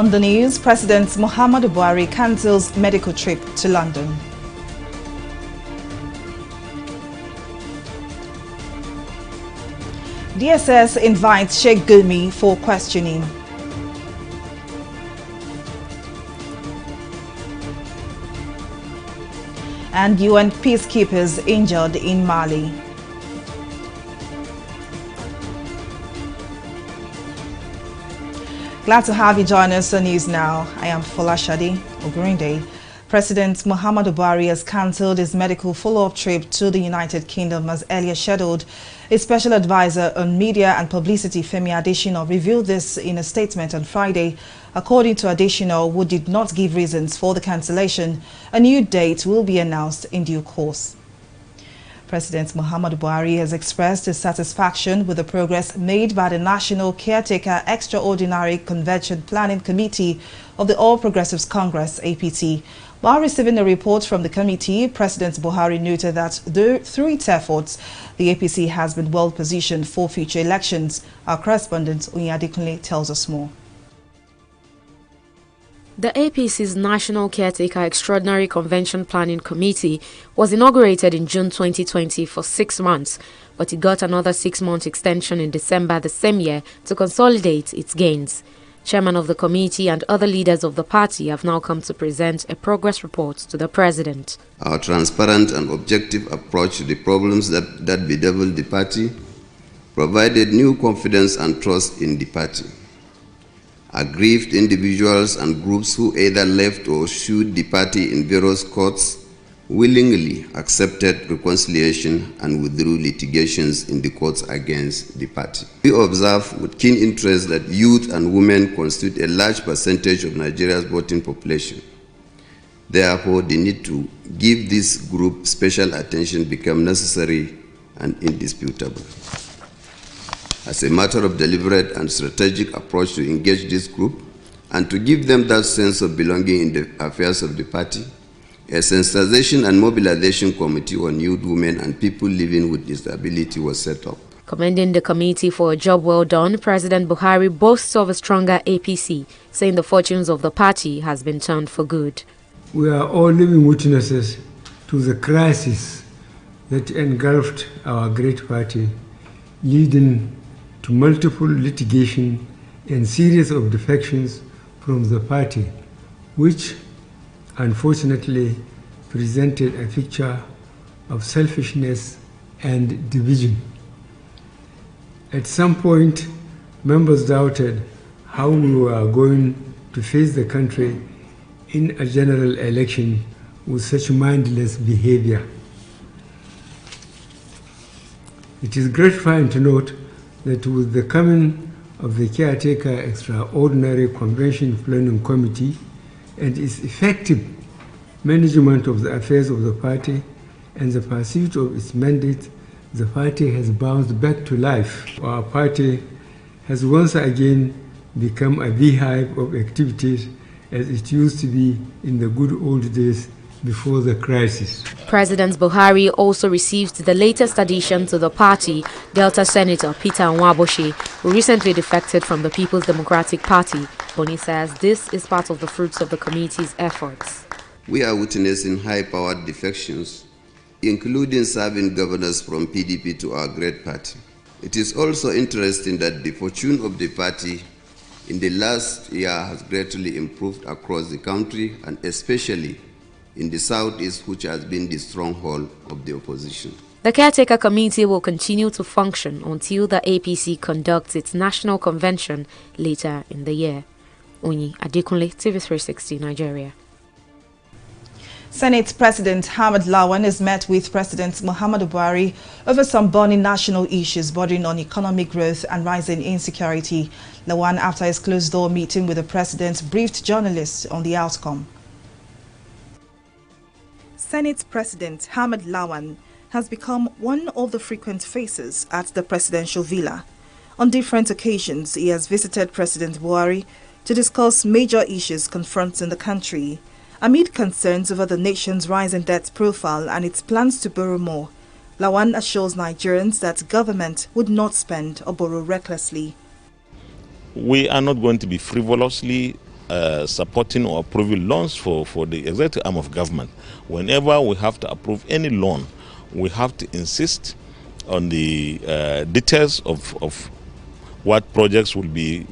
On the news, President Muhammadu Buhari cancels medical trip to London. DSS invites Sheik Gumi for questioning. And UN peacekeepers injured in Mali. Glad to have you join us on News Now. I am Folashade Ogurinde. President Muhammadu Buhari has cancelled his medical follow-up trip to the United Kingdom as earlier scheduled. A special advisor on media and publicity, Femi Adesina, revealed this in a statement on Friday. According to Adesina, who did not give reasons for the cancellation, a new date will be announced in due course. President Muhammadu Buhari has expressed his satisfaction with the progress made by the National Caretaker Extraordinary Convention Planning Committee of the All Progressives Congress, APT. While receiving a report from the committee, President Buhari noted that through its efforts, the APC has been well positioned for future elections. Our correspondent Adekunle tells us more. The APC's National Caretaker Extraordinary Convention Planning Committee was inaugurated in June 2020 for 6 months, but it got another 6-month extension in December the same year to consolidate its gains. Chairman of the committee and other leaders of the party have now come to present a progress report to the president. Our transparent and objective approach to the problems that bedeviled the party provided new confidence and trust in the party. Aggrieved individuals and groups who either left or sued the party in various courts willingly accepted reconciliation and withdrew litigations in the courts against the party. We observe with keen interest that youth and women constitute a large percentage of Nigeria's voting population. Therefore, the need to give this group special attention became necessary and indisputable. As a matter of deliberate and strategic approach to engage this group and to give them that sense of belonging in the affairs of the party, a sensitization and mobilization committee on youth, women, and people living with disability was set up. Commending the committee for a job well done, President Buhari boasts of a stronger APC, saying the fortunes of the party has been turned for good. We are all living witnesses to the crisis that engulfed our great party, leading to multiple litigation and series of defections from the party, which unfortunately presented a picture of selfishness and division. At some point, members doubted how we were going to face the country in a general election with such mindless behavior. It is gratifying to note that with the coming of the Caretaker Extraordinary Convention Planning Committee and its effective management of the affairs of the party and the pursuit of its mandate, the party has bounced back to life. Our party has once again become a beehive of activities as it used to be in the good old days before the crisis. President Buhari also received the latest addition to the party, Delta Senator Peter Nwaboshi, who recently defected from the People's Democratic Party. Boni says this is part of the fruits of the committee's efforts. We are witnessing high-powered defections, including serving governors from PDP to our great party. It is also interesting that the fortune of the party in the last year has greatly improved across the country and especially in the southeast, which has been the stronghold of the opposition. The Caretaker Committee will continue to function until the APC conducts its national convention later in the year. Adekunle, TV360, Nigeria. Senate President Ahmed Lawan has met with President Muhammadu Buhari over some burning national issues bordering on economic growth and rising insecurity. Lawan, after his closed-door meeting with the president, briefed journalists on the outcome. Senate President Ahmed Lawan has become one of the frequent faces at the presidential villa. On different occasions, he has visited President Buhari to discuss major issues confronting the country. Amid concerns over the nation's rising debt profile and its plans to borrow more, Lawan assures Nigerians that government would not spend or borrow recklessly. We are not going to be frivolously supporting or approving loans for the executive arm of government. Whenever we have to approve any loan, we have to insist on the details of what projects will be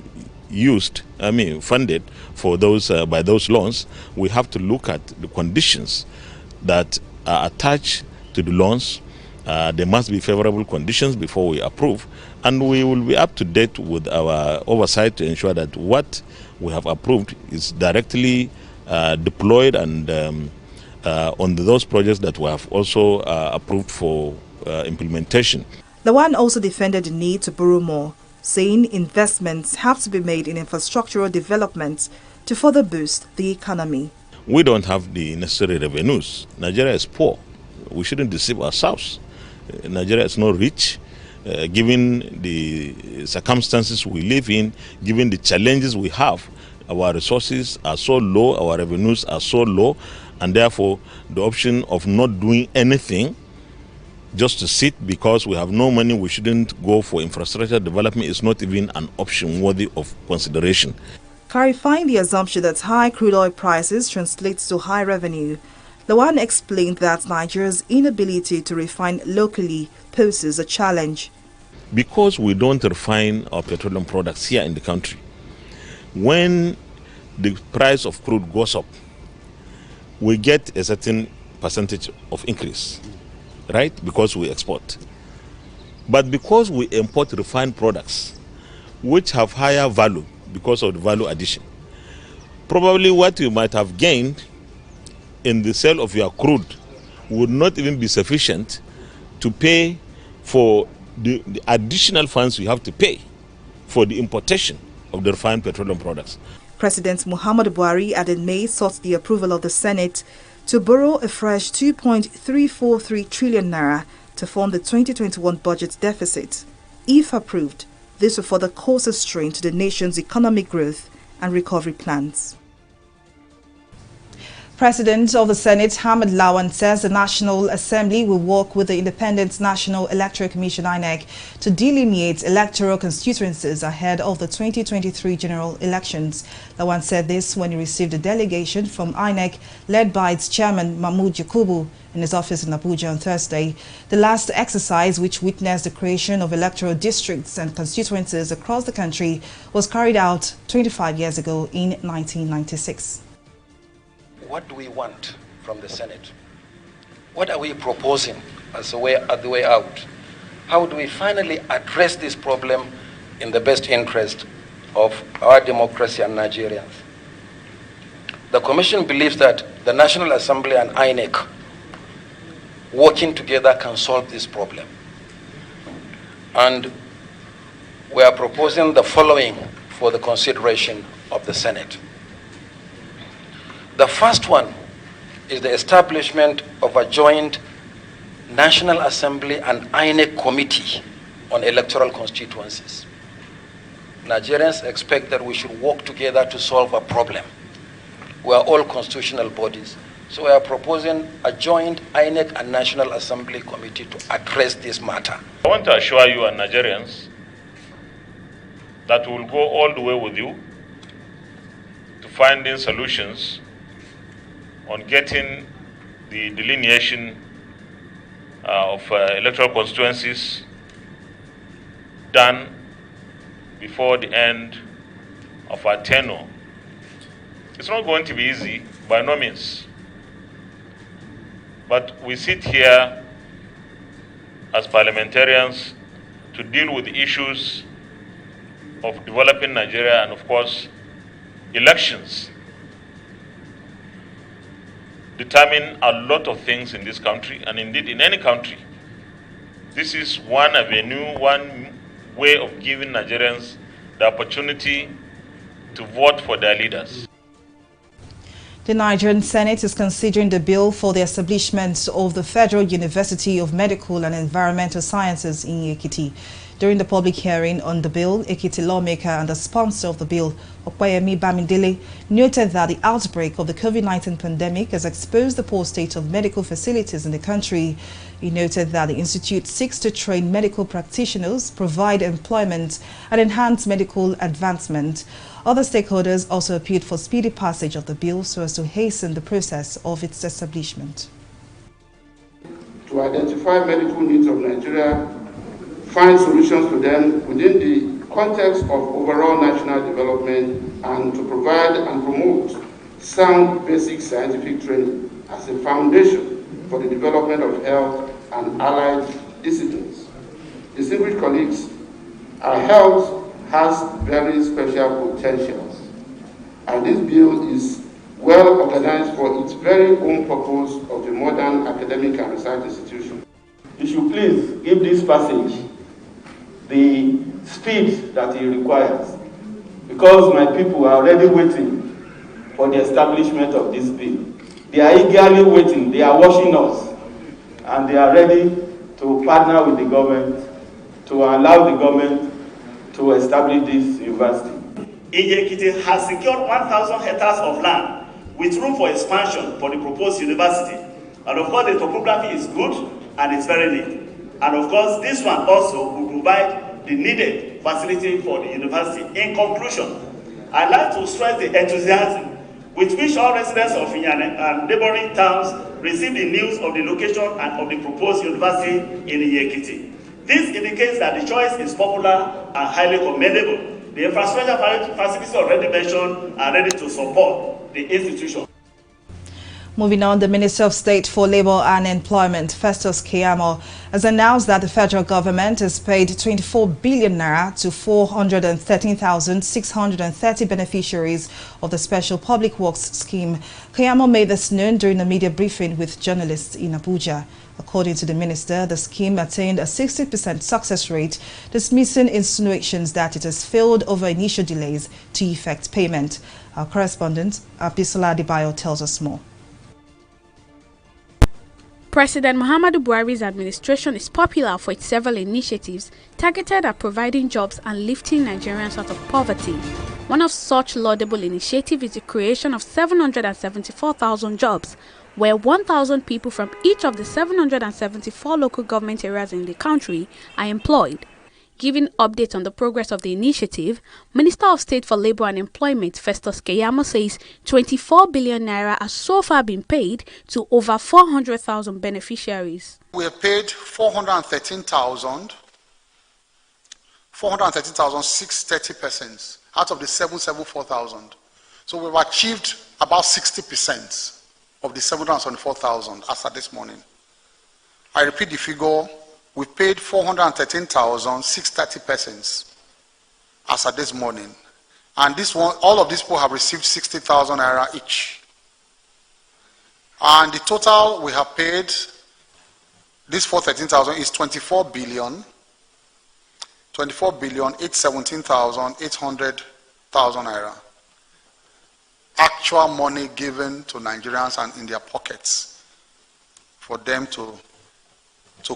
funded for those by those loans. We have to look at the conditions that are attached to the loans. There must be favorable conditions before we approve, and we will be up to date with our oversight to ensure that what we have approved is directly deployed and on those projects that we have also approved for implementation. Lawan also defended the need to borrow more, saying investments have to be made in infrastructural development to further boost the economy. We don't have the necessary revenues. Nigeria is poor. We shouldn't deceive ourselves. Nigeria is not rich. Given the circumstances we live in, given the challenges we have, our resources are so low, our revenues are so low, and therefore the option of not doing anything, just to sit because we have no money, we shouldn't go for infrastructure development, is not even an option worthy of consideration. Clarifying the assumption that high crude oil prices translates to high revenue, Lawan explained that Nigeria's inability to refine locally poses a challenge. Because we don't refine our petroleum products here in the country, when the price of crude goes up, we get a certain percentage of increase, right? Because we export. But because we import refined products, which have higher value because of the value addition, probably what you might have gained in the sale of your crude would not even be sufficient to pay for the additional funds you have to pay for the importation of the refined petroleum products. President Muhammadu Buhari at in May sought the approval of the Senate to borrow a fresh 2.343 trillion naira to fund the 2021 budget deficit. If approved, this will further cause a strain to the nation's economic growth and recovery plans. President of the Senate, Hamid Lawan, says the National Assembly will work with the Independent National Electoral Commission (INEC) to delineate electoral constituencies ahead of the 2023 general elections. Lawan said this when he received a delegation from INEC led by its chairman Mahmoud Yakubu in his office in Abuja on Thursday. The last exercise, which witnessed the creation of electoral districts and constituencies across the country, was carried out 25 years ago in 1996. What do we want from the Senate? What are we proposing as the way out? How do we finally address this problem in the best interest of our democracy and Nigerians? The Commission believes that the National Assembly and INEC working together can solve this problem. And we are proposing the following for the consideration of the Senate. The first one is the establishment of a joint National Assembly and INEC committee on electoral constituencies. Nigerians expect that we should work together to solve a problem. We are all constitutional bodies, so we are proposing a joint INEC and National Assembly committee to address this matter. I want to assure you and Nigerians that we will go all the way with you to finding solutions on getting the delineation of electoral constituencies done before the end of our tenure. It's not going to be easy, by no means. But we sit here as parliamentarians to deal with the issues of developing Nigeria and, of course, elections determine a lot of things in this country, and indeed in any country. This is one avenue, one way of giving Nigerians the opportunity to vote for their leaders. The Nigerian Senate is considering the bill for the establishment of the Federal University of Medical and Environmental Sciences in Ekiti. During the public hearing on the bill, Ekiti lawmaker and the sponsor of the bill, Opeyemi Bamidele, noted that the outbreak of the COVID-19 pandemic has exposed the poor state of medical facilities in the country. He noted that the institute seeks to train medical practitioners, provide employment, and enhance medical advancement. Other stakeholders also appealed for speedy passage of the bill so as to hasten the process of its establishment. To identify medical needs of Nigeria, find solutions to them within the context of overall national development, and to provide and promote sound basic scientific training as a foundation for the development of health and allied disciplines. Distinguished colleagues, our health has very special potentials, and this bill is well organized for its very own purpose of a modern academic and research institution. You should please give this passage the speed that it requires, because my people are already waiting for the establishment of this bill. They are eagerly waiting, they are watching us, and they are ready to partner with the government to allow the government to establish this university. Ekiti has secured 1,000 hectares of land with room for expansion for the proposed university. And of course, the topography is good and it's very neat. And of course, this one also will provide the needed facility for the university. In conclusion, I'd like to stress the enthusiasm with which all residents of Inyane and neighboring towns receive the news of the location and of the proposed university in Ekiti. This indicates that the choice is popular and highly commendable. The infrastructure facilities already mentioned are ready to support the institution. Moving on, the Minister of State for Labour and Employment, Festus Keyamo, has announced that the federal government has paid 24 billion naira to 413,630 beneficiaries of the Special Public Works Scheme. Keyamo made this known during a media briefing with journalists in Abuja. According to the minister, the scheme attained a 60% success rate, dismissing insinuations that it has failed over initial delays to effect payment. Our correspondent, Abisola Adebayo, tells us more. President Muhammadu Buhari's administration is popular for its several initiatives targeted at providing jobs and lifting Nigerians out of poverty. One of such laudable initiatives is the creation of 774,000 jobs, where 1,000 people from each of the 774 local government areas in the country are employed. Giving updates on the progress of the initiative, Minister of State for Labour and Employment Festus Keyamo says 24 billion naira has so far been paid to over 400,000 beneficiaries. We have paid 413,630 persons out of the 774,000. So we've achieved about 60% of the 774,000 as at this morning. I repeat the figure. We paid 413,630 persons as at this morning. And this one, all of these people have received 60,000 naira each. And the total we have paid, this 413,000 is 24 billion 817,800 naira. Actual money given to Nigerians and in their pockets for them to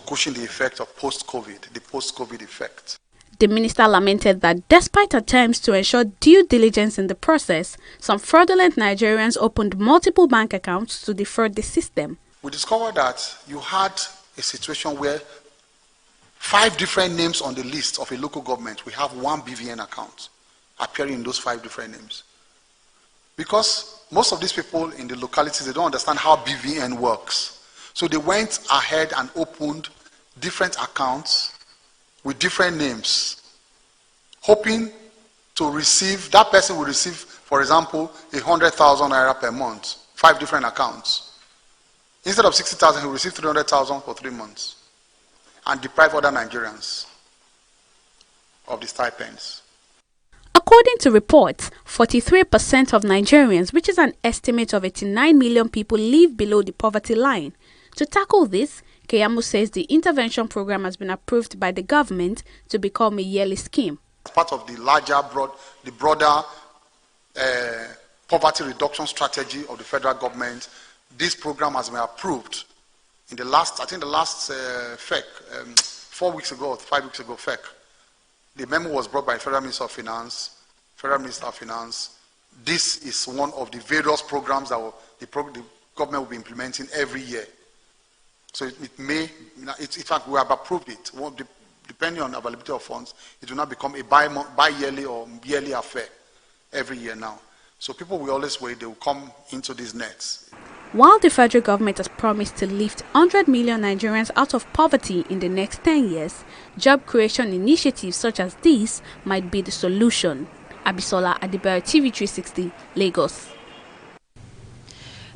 cushion the effect of post-COVID, the post-COVID effect. The minister lamented that despite attempts to ensure due diligence in the process, some fraudulent Nigerians opened multiple bank accounts to defraud the system. We discovered that you had a situation where 5 different names on the list of a local government, we have one BVN account appearing in those 5 different names. Because most of these people in the localities, they don't understand how BVN works. So they went ahead and opened different accounts with different names, hoping to receive, that person will receive, for example, 100,000 naira per month, 5 different accounts. Instead of 60,000, he will receive 300,000 for 3 months and deprive other Nigerians of the stipends. According to reports, 43% of Nigerians, which is an estimate of 89 million people, live below the poverty line. To tackle this, Keyamo says the intervention program has been approved by the government to become a yearly scheme. As part of the larger, broader poverty reduction strategy of the federal government, this program has been approved in the last, FEC, 4 weeks ago or 5 weeks ago, FEC. The memo was brought by Federal Minister of Finance. This is one of the various programs that the government will be implementing every year. So in fact, we have approved it. Depending on availability of funds, it will now become a bi-yearly or yearly affair every year now. So people will always wait, they will come into these nets. While the federal government has promised to lift 100 million Nigerians out of poverty in the next 10 years, job creation initiatives such as these might be the solution. Abisola Adibere, TV360, Lagos.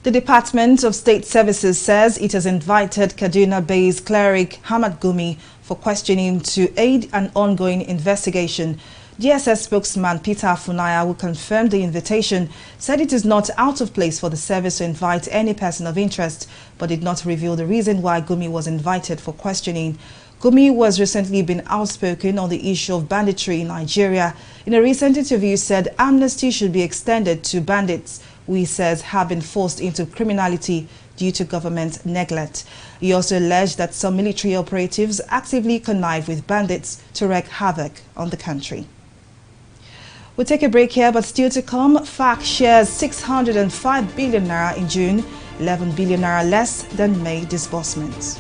The Department of State Services says it has invited Kaduna-based cleric Sheik Gumi for questioning to aid an ongoing investigation. DSS spokesman Peter Afunaya, who confirmed the invitation, said it is not out of place for the service to invite any person of interest, but did not reveal the reason why Gumi was invited for questioning. Gumi was recently been outspoken on the issue of banditry in Nigeria. In a recent interview, said amnesty should be extended to bandits who he says have been forced into criminality due to government neglect. He also alleged that some military operatives actively connive with bandits to wreak havoc on the country. We'll take a break here, but still to come, FAC shares 605 billion naira in June, 11 billion naira less than May disbursements.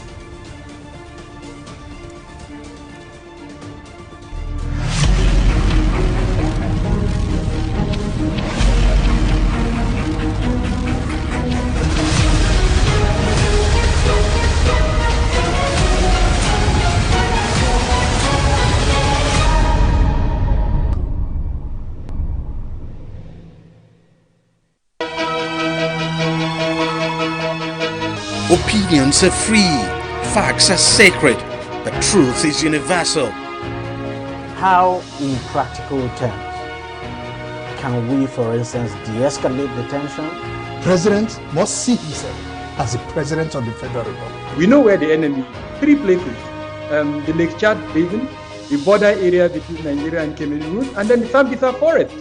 Opinions are free, facts are sacred, but truth is universal. How, in practical terms, can we, for instance, de-escalate the tension? President must see himself as the President of the Federal Republic. We know where the enemy is. 3 places. The Lake Chad Basin, the border area between Nigeria and Cameroon, and then the Sambisa Forest.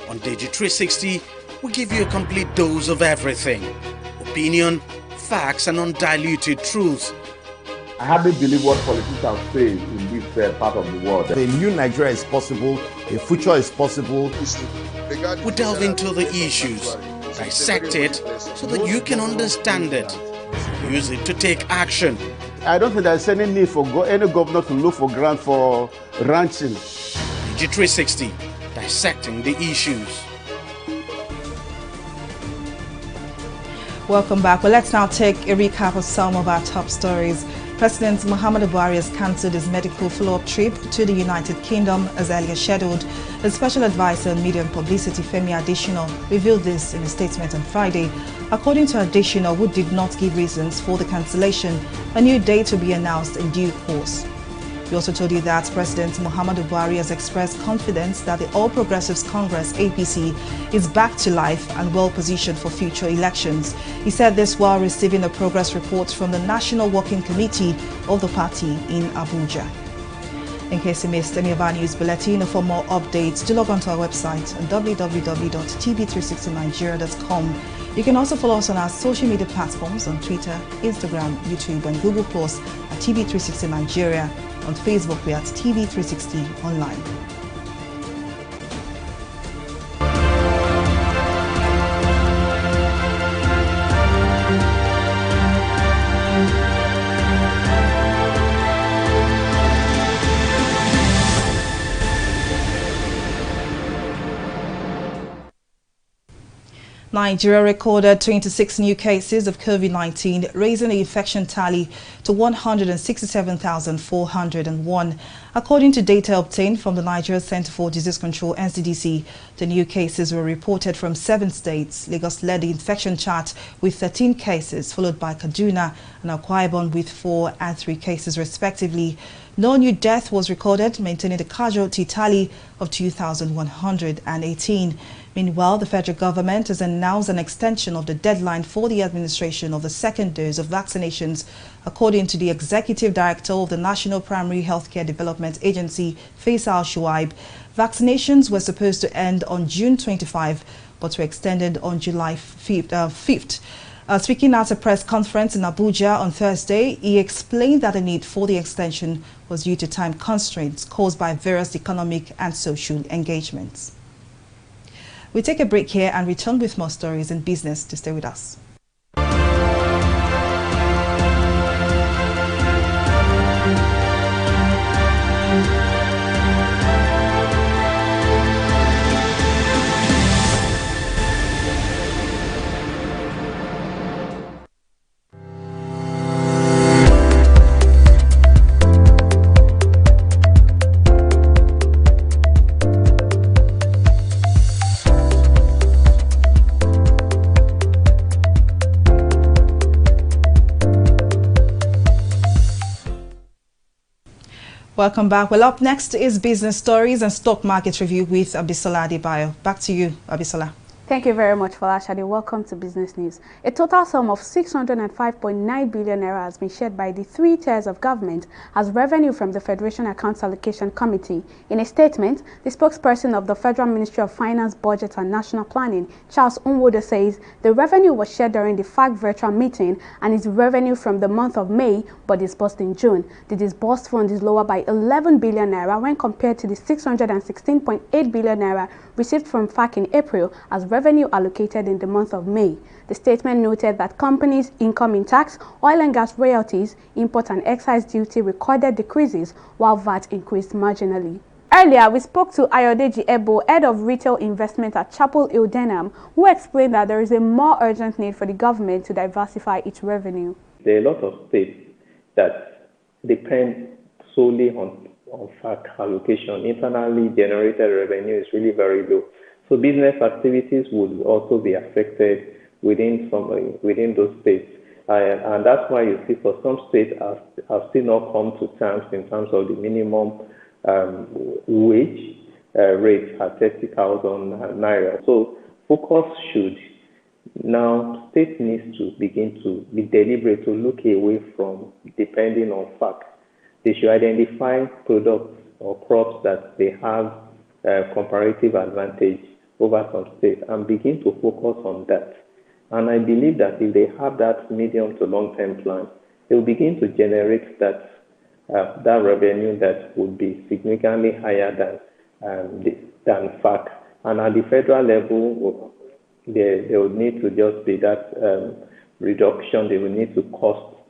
On TV360, we give you a complete dose of everything. Opinion, facts and undiluted truth. I hardly believe what politicians say in this part of the world. A new Nigeria is possible, a future is possible. We delve into the issues, dissect it so that you can understand it, use it to take action. I don't think there's any need for any governor to look for grant for ranching. TV360, dissecting the issues. Welcome back. Well, let's now take a recap of some of our top stories. President Muhammadu Buhari has cancelled his medical follow-up trip to the United Kingdom as earlier scheduled. The special advisor on media and publicity, Femi Adesina, revealed this in a statement on Friday. According to Adesina, who did not give reasons for the cancellation, a new date will be announced in due course. We also told you that President Muhammadu Buhari has expressed confidence that the All Progressives Congress, APC, is back to life and well positioned for future elections. He said this while receiving a progress report from the National Working Committee of the party in Abuja. In case you missed any of our news bulletin, or for more updates, do log on to our website at www.tv360nigeria.com. You can also follow us on our social media platforms on Twitter, Instagram, YouTube and Google Plus at TV360 Nigeria. On Facebook, we are at TV360 Online. Nigeria recorded 26 new cases of COVID-19, raising the infection tally to 167,401. According to data obtained from the Nigeria Center for Disease Control, NCDC, the new cases were reported from 7 states. Lagos led the infection chart with 13 cases, followed by Kaduna and Akwa Ibom with 4 and 3 cases respectively. No new death was recorded, maintaining the casualty tally of 2,118. Meanwhile, the federal government has announced an extension of the deadline for the administration of the second dose of vaccinations. According to the Executive Director of the National Primary Healthcare Development Agency, Faisal Shuaib, vaccinations were supposed to end on June 25, but were extended on July 5th. Speaking at a press conference in Abuja on Thursday, he explained that the need for the extension was due to time constraints caused by various economic and social engagements. We take a break here and return with more stories in business. To stay with us. Welcome back. Well, up next is business stories and stock market review with Abisola Adebayo. Back to you, Abisola. Thank you very much, Folashade. Welcome to Business News. A total sum of 605.9 billion naira has been shared by the three tiers of government as revenue from the Federation Accounts Allocation Committee. In a statement, the spokesperson of the Federal Ministry of Finance, Budget and National Planning, Charles Nwodo, says the revenue was shared during the FAC virtual meeting and is revenue from the month of May but disbursed in June. The disbursed fund is lower by 11 billion naira when compared to the 616.8 billion naira received from FAC in April as revenue allocated in the month of May. The statement noted that companies' income in tax, oil and gas royalties, import and excise duty recorded decreases while VAT increased marginally. Earlier, we spoke to Ayodeji Ebo, head of retail investment at Chapel Hill Denham, who explained that there is a more urgent need for the government to diversify its revenue. There are a lot of states that depend solely on FAC allocation. Internally generated revenue is really very low. So business activities would also be affected within those states. And that's why you see for some states have still not come to terms in terms of the minimum wage rate at 30,000 naira. So focus should now, state needs to begin to be deliberate to look away from depending on FAC. They should identify products or crops that they have comparative advantage over some states and begin to focus on that. And I believe that if they have that medium to long-term plan, they will begin to generate that revenue that would be significantly higher than FAC. And at the federal level, there would need to just be that reduction. They will need to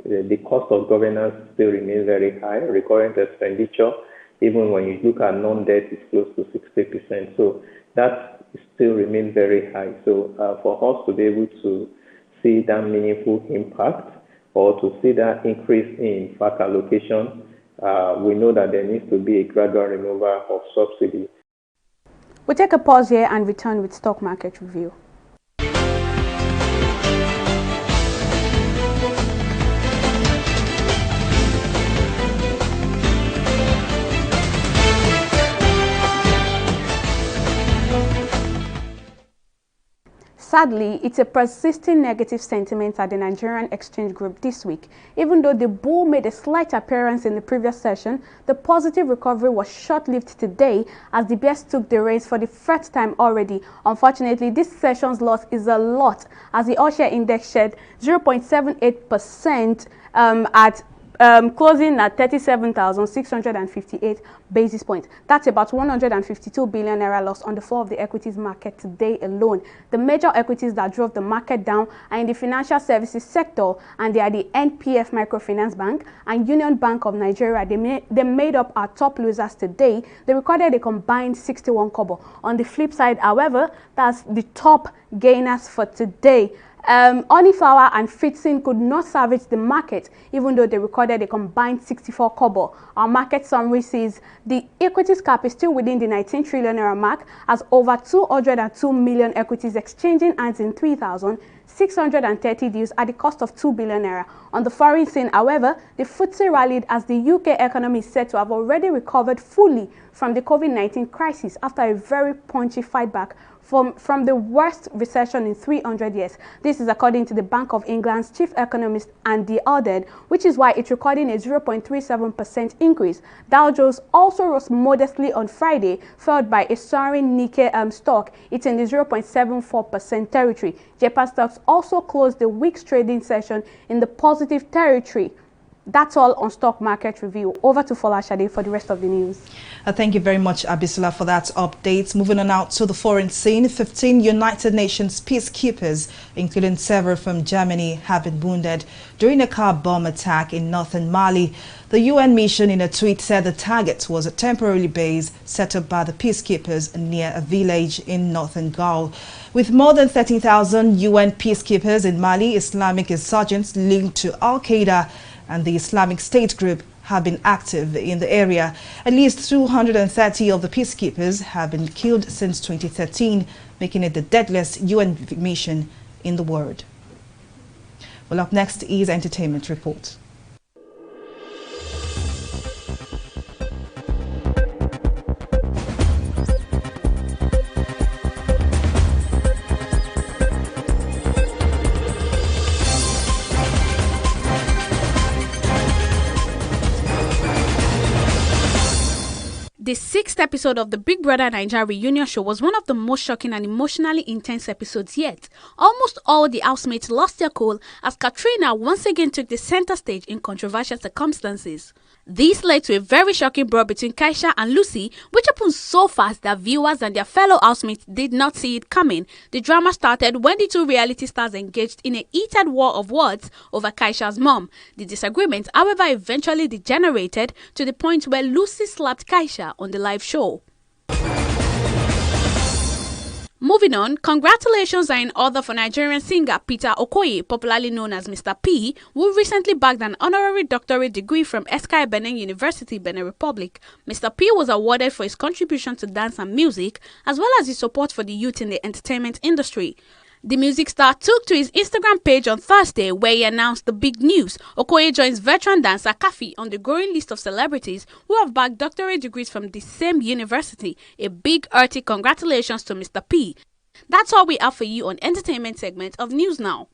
the cost of governance still remains very high. Recurrent expenditure, even when you look at non-debt, is close to 60%. So that still remains very high. So for us to be able to see that meaningful impact or to see that increase in FAC allocation, we know that there needs to be a gradual removal of subsidies. We'll take a pause here and return with stock market review. Sadly, it's a persisting negative sentiment at the Nigerian Exchange Group this week. Even though the bull made a slight appearance in the previous session, the positive recovery was short-lived today as the bears took the reins for the first time already. Unfortunately, this session's loss is a lot as the all-share index shed 0.78% at closing at 37,658 basis points. That's about 152 billion naira loss on the floor of the equities market today alone. The major equities that drove the market down are in the financial services sector, and they are the NPF Microfinance Bank and Union Bank of Nigeria. They made up our top losers today. They recorded a combined 61 kobo. On the flip side, however, that's the top gainers for today. Oniflower and Fitsin could not salvage the market, even though they recorded a combined 64 kobo. Our market summary says the equities cap is still within the 19 trillion naira mark, as over 202 million equities exchanging hands in 3,630 deals at the cost of 2 billion naira. On the foreign scene, however, the FTSE rallied as the UK economy is said to have already recovered fully from the COVID-19 crisis after a very punchy fight back from the worst recession in 300 years. This is according to the Bank of England's chief economist Andy Alden, which is why it's recording a 0.37% increase. Dow Jones also rose modestly on Friday, followed by a soaring Nikkei stock. It's in the 0.74% territory. Japan stocks also closed the week's trading session in the positive territory. That's all on Stock Market Review. Over to Folashade for the rest of the news. Thank you very much, Abisola, for that update. Moving on out to the foreign scene, 15 United Nations peacekeepers, including several from Germany, have been wounded during a car bomb attack in northern Mali. The UN mission in a tweet said the target was a temporary base set up by the peacekeepers near a village in northern Gaul. With more than 13,000 UN peacekeepers in Mali, Islamic insurgents linked to Al-Qaeda and the Islamic State group have been active in the area. At least 230 of the peacekeepers have been killed since 2013, making it the deadliest UN mission in the world. Well, up next is Entertainment Report. The 6th episode of the Big Brother Naija reunion show was one of the most shocking and emotionally intense episodes yet. Almost all the housemates lost their cool as Katrina once again took the center stage in controversial circumstances. This led to a very shocking brawl between Kaisha and Lucy, which happened so fast that viewers and their fellow housemates did not see it coming. The drama started when the two reality stars engaged in a heated war of words over Kaisha's mom. The disagreement, however, eventually degenerated to the point where Lucy slapped Kaisha on the live show. Moving on, congratulations are in order for Nigerian singer Peter Okoye, popularly known as Mr. P, who recently bagged an honorary doctorate degree from Eskai Benin University, Benin Republic. Mr. P was awarded for his contribution to dance and music, as well as his support for the youth in the entertainment industry. The music star took to his Instagram page on Thursday where he announced the big news. Okoye joins veteran dancer Kafi on the growing list of celebrities who have bagged doctorate degrees from the same university. A big hearty congratulations to Mr. P. That's all we have for you on entertainment segment of News Now.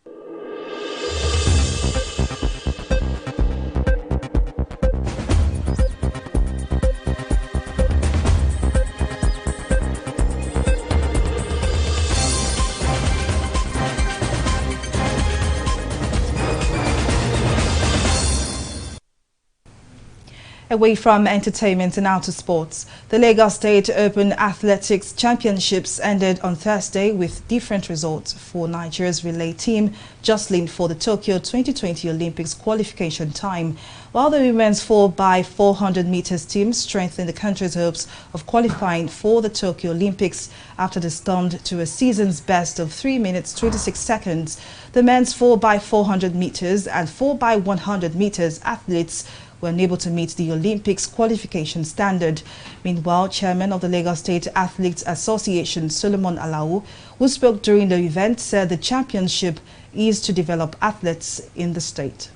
Away from entertainment and out to sports, the Lagos State Open Athletics Championships ended on Thursday with different results for Nigeria's relay team jostling for the Tokyo 2020 Olympics qualification time, while the women's 4x400 meters team strengthened the country's hopes of qualifying for the Tokyo Olympics after they stunned to a season's best of 3 minutes 26 seconds. The men's 4x400 meters and 4x100 meters athletes were unable to meet the Olympics qualification standard. Meanwhile, Chairman of the Lagos State Athletes Association, Solomon Alao, who spoke during the event, said the championship is to develop athletes in the state.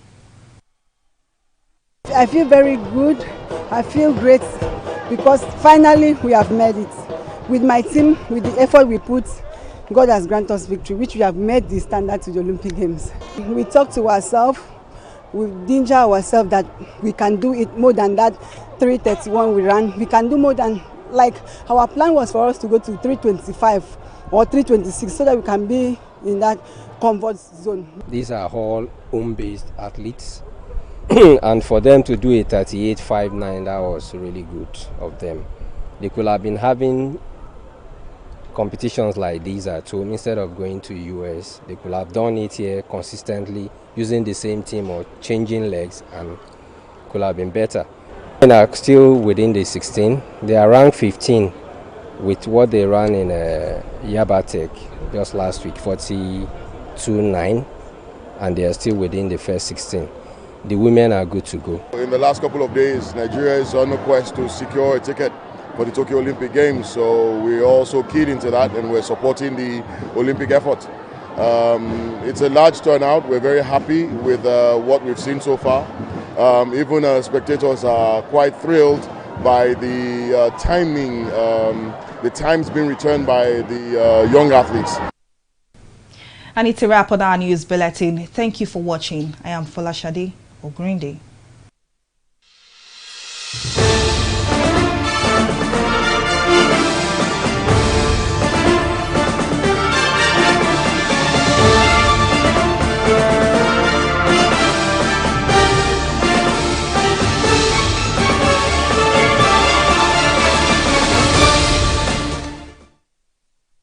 I feel very good. I feel great because finally we have made it. With my team, with the effort we put, God has granted us victory, which we have made the standard to the Olympic Games. We talk to ourselves. We danger ourselves that we can do it more than that 3:31 we ran. We can do more than, like, our plan was for us to go to 3:25 or 3:26 so that we can be in that comfort zone. These are all home-based athletes and for them to do a 38.59, that was really good of them. They could have been having competitions like these at home instead of going to US. They could have done it here consistently using the same team or changing legs and could have been better. They are still within the 16. They are ranked 15 with what they ran in Yabatek just last week, 42.9, and they are still within the first 16. The women are good to go. In the last couple of days, Nigeria is on a quest to secure a ticket for the Tokyo Olympic Games, so we're also keyed into that and we're supporting the Olympic effort. It's a large turnout. We're very happy with what we've seen so far. Even spectators are quite thrilled by the timing the time's been returned by the young athletes. And it's a wrap on our news bulletin. Thank you for watching. I am Folashade Ogurinde.